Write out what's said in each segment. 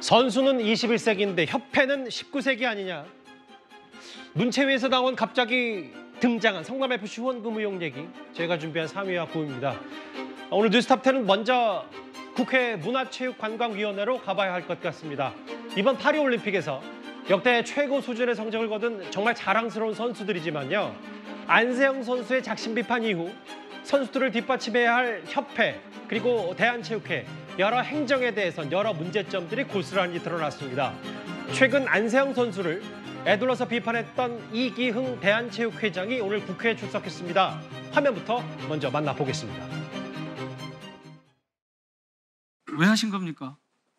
선수는 21세기인데 협회는 19세기 아니냐. 문체위에서 나온 갑자기 등장한 성남FC 후원금 의혹 얘기, 저희가 준비한 3위와 9위입니다. 오늘 뉴스탑10은 먼저 국회 문화체육관광위원회로 가봐야 할 것 같습니다. 이번 파리올림픽에서 역대 최고 수준의 성적을 거둔 정말 자랑스러운 선수들이지만요. 안세영 선수의 작심 비판 이후 선수들을 뒷받침해야 할 협회 그리고 대한체육회 여러 행정에 대해선 여러 문제점들이 고스란히 드러났습니다. 최근 안세영 선수를 애둘러서 비판했던 이기흥 대한체육회장이 오늘 국회에 출석했습니다. 화면부터 먼저 만나보겠습니다. 왜 하신 겁니까?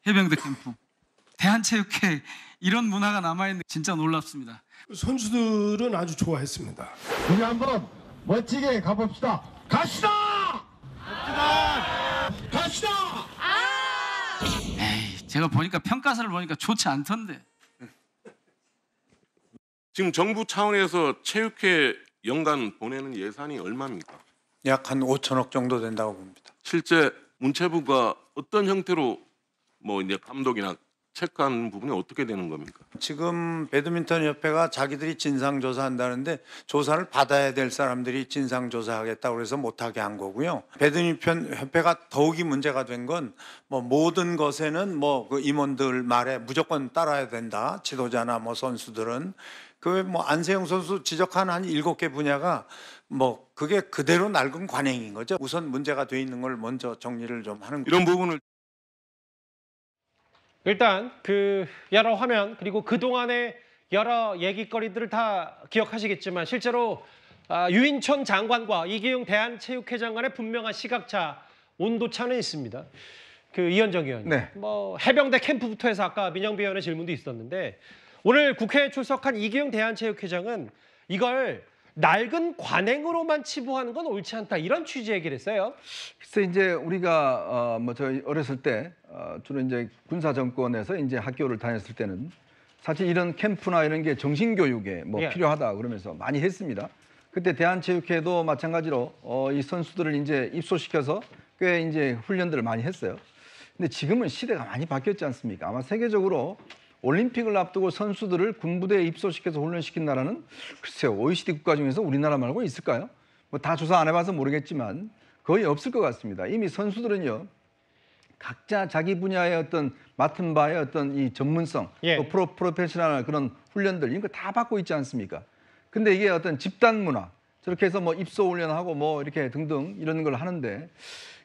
해병대 캠프. 대한체육회 이런 문화가 남아있는 진짜 놀랍습니다. 선수들은 아주 좋아했습니다. 우리 한번 멋지게 가봅시다. 갑시다! 갑시다! 에이, 제가 보니까 평가서를 보니까 좋지 않던데. 지금 정부 차원에서 체육회 연간 보내는 예산이 얼마입니까? 약 한 5천억 정도 된다고 봅니다. 실제 문체부가 어떤 형태로 이제 감독이나 체크하는 부분이 어떻게 되는 겁니까? 지금 배드민턴 협회가 자기들이 진상조사한다는데 조사를 받아야 될 사람들이 진상조사하겠다고 해서 못하게 한 거고요. 배드민턴 협회가 더욱이 문제가 된 건 모든 것에는 그 임원들 말에 무조건 따라야 된다. 지도자나 선수들은. 안세영 선수 지적한 한 7개 분야가 그게 그대로 낡은 관행인 거죠. 우선 문제가 돼 있는 걸 먼저 정리를 좀 하는 이런 부분을 일단 여러 화면 그리고 그동안의 여러 얘기거리들을 다 기억하시겠지만 실제로 유인천 장관과 이기흥 대한체육회장 간의 분명한 시각차, 온도차는 있습니다. 이현정 의원, 네. 해병대 캠프부터 해서 아까 민영비 의원의 질문도 있었는데 오늘 국회에 출석한 이기흥 대한체육회장은 이걸 낡은 관행으로만 치부하는 건 옳지 않다 이런 취지 얘기를 했어요. 글쎄 이제 우리가 저희 어렸을 때 주로 이제 군사 정권에서 이제 학교를 다녔을 때는 사실 이런 캠프나 이런 게 정신 교육에 예. 필요하다 그러면서 많이 했습니다. 그때 대한체육회도 마찬가지로 이 선수들을 이제 입소시켜서 꽤 이제 훈련들을 많이 했어요. 근데 지금은 시대가 많이 바뀌었지 않습니까? 아마 세계적으로 올림픽을 앞두고 선수들을 군부대에 입소시켜서 훈련시킨 나라는 글쎄요, OECD 국가 중에서 우리나라 말고 있을까요? 다 조사 안 해봐서 모르겠지만 거의 없을 것 같습니다. 이미 선수들은요, 각자 자기 분야의 어떤 맡은 바의 어떤 이 전문성, 예. 또 프로페셔널 그런 훈련들 이런 거 다 받고 있지 않습니까? 근데 이게 어떤 집단 문화, 저렇게 해서 입소 훈련하고 이렇게 등등 이런 걸 하는데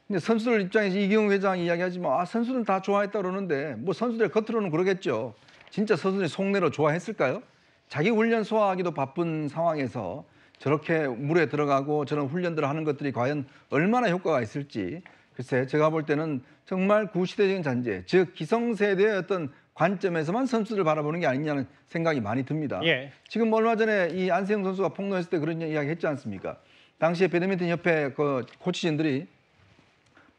근데 선수들 입장에서 이기흥 회장이 이야기하지만 선수들은 다 좋아했다 그러는데 선수들 겉으로는 그러겠죠. 진짜 선수들이 속내로 좋아했을까요? 자기 훈련 소화하기도 바쁜 상황에서 저렇게 물에 들어가고 저런 훈련들을 하는 것들이 과연 얼마나 효과가 있을지 글쎄 제가 볼 때는 정말 구시대적인 잔재, 즉 기성세대의 어떤 관점에서만 선수들을 바라보는 게 아니냐는 생각이 많이 듭니다. 예. 지금 얼마 전에 이 안세영 선수가 폭로했을 때 그런 이야기 했지 않습니까? 당시에 배드민턴 협회 코치진들이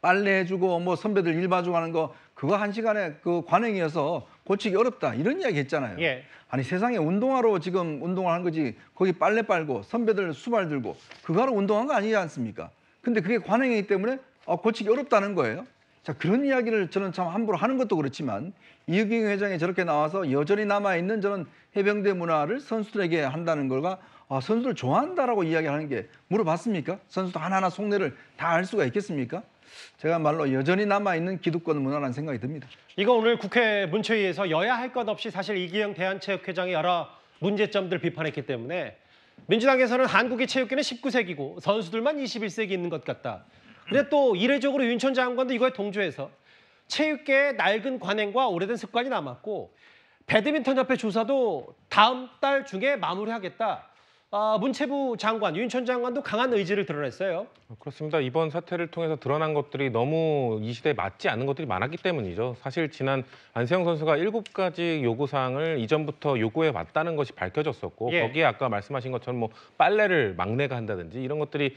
빨래해주고 선배들 일 봐주고 하는 거 그거 한 시간에 관행이어서 고치기 어렵다 이런 이야기 했잖아요. 예. 아니 세상에 운동하러 지금 운동을 한 거지 거기 빨래 빨고 선배들 수발 들고 그거 하러 운동한 거 아니지 않습니까? 근데 그게 관행이기 때문에 고치기 어렵다는 거예요. 자 그런 이야기를 저는 참 함부로 하는 것도 그렇지만 이기흥 회장이 저렇게 나와서 여전히 남아있는 저런 해병대 문화를 선수들에게 한다는 걸가 선수들 좋아한다라고 이야기하는 게 물어봤습니까? 선수도 하나하나 속내를 다 알 수가 있겠습니까? 제가 말로 여전히 남아있는 기득권 문화라는 생각이 듭니다. 이거 오늘 국회 문체위에서 여야 할 것 없이 사실 이기흥 대한체육회장이 여러 문제점들 비판했기 때문에 민주당에서는 한국의 체육계는 19세기고 선수들만 21세기 있는 것 같다. 근데 또 이례적으로 윤천 장관도 이거에 동조해서 체육계의 낡은 관행과 오래된 습관이 남았고 배드민턴협회 조사도 다음 달 중에 마무리하겠다. 문체부 장관, 윤천 장관도 강한 의지를 드러냈어요. 그렇습니다. 이번 사태를 통해서 드러난 것들이 너무 이 시대에 맞지 않는 것들이 많았기 때문이죠. 사실 지난 안세영 선수가 7가지 요구사항을 이전부터 요구해 왔다는 것이 밝혀졌었고 예. 거기에 아까 말씀하신 것처럼 빨래를 막내가 한다든지 이런 것들이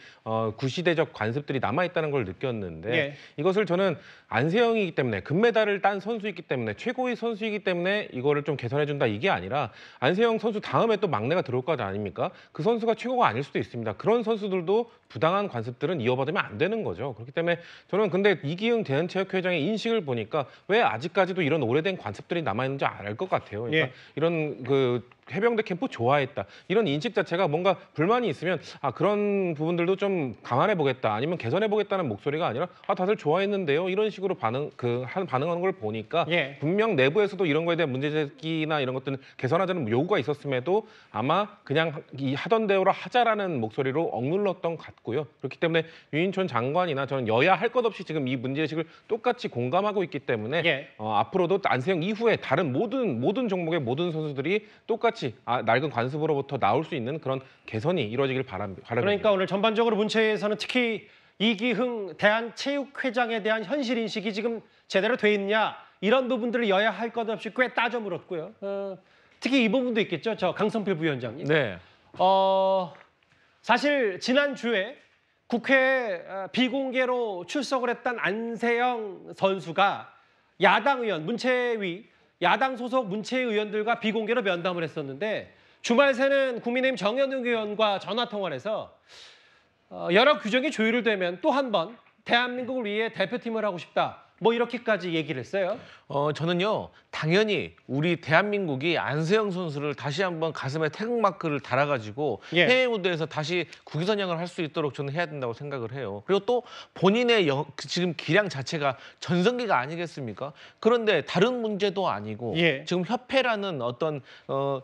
구시대적 관습들이 남아있다는 걸 느꼈는데 예. 이것을 저는 안세영이기 때문에 금메달을 딴 선수이기 때문에 최고의 선수이기 때문에 이거를 좀 개선해준다 이게 아니라 안세영 선수 다음에 또 막내가 들어올 거 아닙니까? 그 선수가 최고가 아닐 수도 있습니다. 그런 선수들도 부당한 관습들은 이어받으면 안 되는 거죠. 그렇기 때문에 저는 근데 이기흥 대한체육회장의 인식을 보니까 왜 아직까지도 이런 오래된 관습들이 남아있는지 알 것 같아요. 그러니까 예. 이런 그 해병대 캠프 좋아했다. 이런 인식 자체가 뭔가 불만이 있으면 그런 부분들도 좀 감안해 보겠다. 아니면 개선해 보겠다는 목소리가 아니라 다들 좋아했는데요. 이런 식으로 반응하는 걸 보니까 예. 분명 내부에서도 이런 거에 대한 문제 제기나 이런 것들은 개선하자는 요구가 있었음에도 아마 그냥 하던 대로 하자라는 목소리로 억눌렀던 것 같고요. 그렇기 때문에 유인촌 장관이나 저는 여야 할 것 없이 지금 이 문제의식을 똑같이 공감하고 있기 때문에 예. 앞으로도 안세영 이후에 다른 모든 종목의 모든 선수들이 똑같이 낡은 관습으로부터 나올 수 있는 그런 개선이 이루어지길 바랍니다. 그러니까 오늘 전반적으로 문체에서는 특히 이기흥 대한체육회장에 대한 현실 인식이 지금 제대로 돼 있냐 이런 부분들을 여야 할 것 없이 꽤 따져 물었고요. 특히 이 부분도 있겠죠. 저 강성필 부위원장님. 네. 사실 지난주에 국회에 비공개로 출석을 했던 안세영 선수가 야당 의원, 문체위, 야당 소속 문체의원들과 비공개로 면담을 했었는데 주말 새는 국민의힘 정현욱 의원과 전화통화를 해서 여러 규정이 조율을 되면 또 한 번 대한민국을 위해 대표팀을 하고 싶다. 뭐 이렇게까지 얘기를 했어요. 저는요 당연히 우리 대한민국이 안세영 선수를 다시 한번 가슴에 태극마크를 달아가지고 예. 해외 무대에서 다시 국위선양을 할 수 있도록 저는 해야 된다고 생각을 해요. 그리고 또 본인의 지금 기량 자체가 전성기가 아니겠습니까? 그런데 다른 문제도 아니고 예. 지금 협회라는 어떤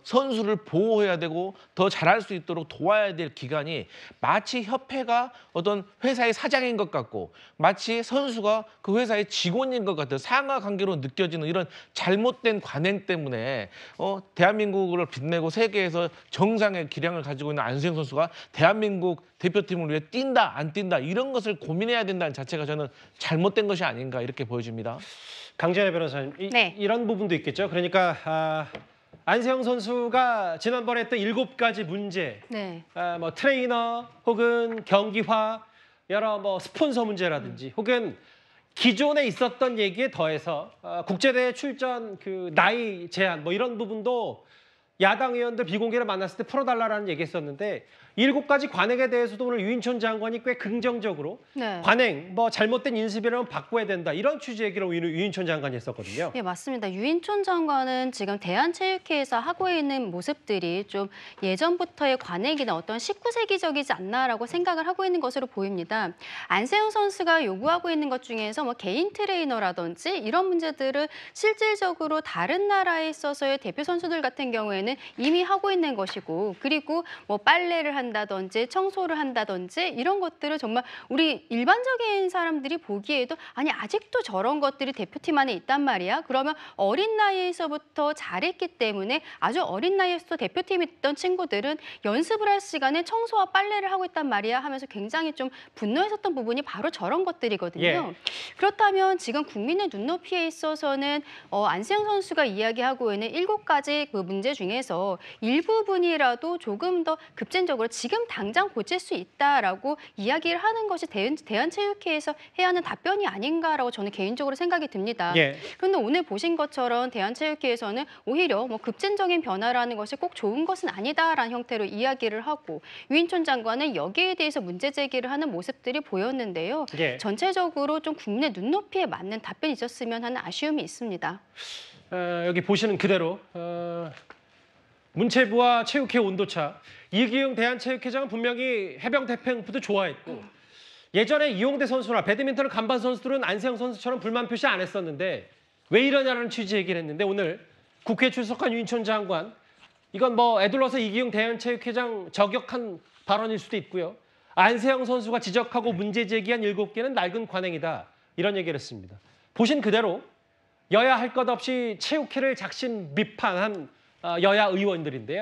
선수를 보호해야 되고 더 잘할 수 있도록 도와야 될 기관이 마치 협회가 어떤 회사의 사장인 것 같고 마치 선수가 그 회사의 직원인 것 같은 상하 관계로 느껴지는 이런 잘못된 관행 때문에 대한민국을 빛내고 세계에서 정상의 기량을 가지고 있는 안수영 선수가 대한민국 대표팀을 위해 뛴다 안 뛴다 이런 것을 고민해야 된다는 자체가 저는 잘못된 것이 아닌가 이렇게 보여집니다. 강재래 변호사님, 네. 이런 부분도 있겠죠. 그러니까 안세영 선수가 지난번에 했던 7가지 문제, 네. 뭐 트레이너 혹은 경기화, 여러 뭐 스폰서 문제라든지 혹은 기존에 있었던 얘기에 더해서 국제대회 출전 그 나이 제한 뭐 이런 부분도 야당 의원들 비공개로 만났을 때 풀어달라는 얘기했었는데 7가지 관행에 대해서도 오늘 유인촌 장관이 꽤 긍정적으로 네. 관행, 뭐 잘못된 인습이라면 바꿔야 된다 이런 취지 얘기를 유인촌 장관이 했었거든요. 예, 맞습니다. 유인촌 장관은 지금 대한체육회에서 하고 있는 모습들이 좀 예전부터의 관행이나 어떤 19세기적이지 않나라고 생각을 하고 있는 것으로 보입니다. 안세영 선수가 요구하고 있는 것 중에서 뭐 개인 트레이너라든지 이런 문제들을 실질적으로 다른 나라에 있어서의 대표 선수들 같은 경우에는 이미 하고 있는 것이고 그리고 뭐 빨래를 한다든지 청소를 한다든지 이런 것들을 정말 우리 일반적인 사람들이 보기에도 아니 아직도 저런 것들이 대표팀 안에 있단 말이야. 그러면 어린 나이에서부터 잘했기 때문에 아주 어린 나이에서부터 대표팀에 있던 친구들은 연습을 할 시간에 청소와 빨래를 하고 있단 말이야 하면서 굉장히 좀 분노했었던 부분이 바로 저런 것들이거든요. 예. 그렇다면 지금 국민의 눈높이에 있어서는 안세영 선수가 이야기하고 있는 7가지 그 문제 중에서 일부분이라도 조금 더 급진적으로 지금 당장 고칠 수 있다라고 이야기를 하는 것이 대한체육회에서 해야 하는 답변이 아닌가라고 저는 개인적으로 생각이 듭니다. 예. 그런데 오늘 보신 것처럼 대한체육회에서는 오히려 뭐 급진적인 변화라는 것이 꼭 좋은 것은 아니다라는 형태로 이야기를 하고 유인촌 장관은 여기에 대해서 문제 제기를 하는 모습들이 보였는데요. 예. 전체적으로 좀 국민의 눈높이에 맞는 답변이 있었으면 하는 아쉬움이 있습니다. 여기 보시는 그대로 문체부와 체육회 온도차. 이기흥 대한체육회장은 분명히 해병대 캠프도 좋아했고 예전에 이용대 선수나 배드민턴 간판 선수들은 안세영 선수처럼 불만 표시 안 했었는데 왜 이러냐는 취지 얘기를 했는데 오늘 국회에 출석한 유인촌 장관 이건 뭐 애둘러서 이기흥 대한체육회장 저격한 발언일 수도 있고요. 안세영 선수가 지적하고 문제 제기한 7개는 낡은 관행이다. 이런 얘기를 했습니다. 보신 그대로 여야 할 것 없이 체육회를 작심 비판한 여야 의원들인데요.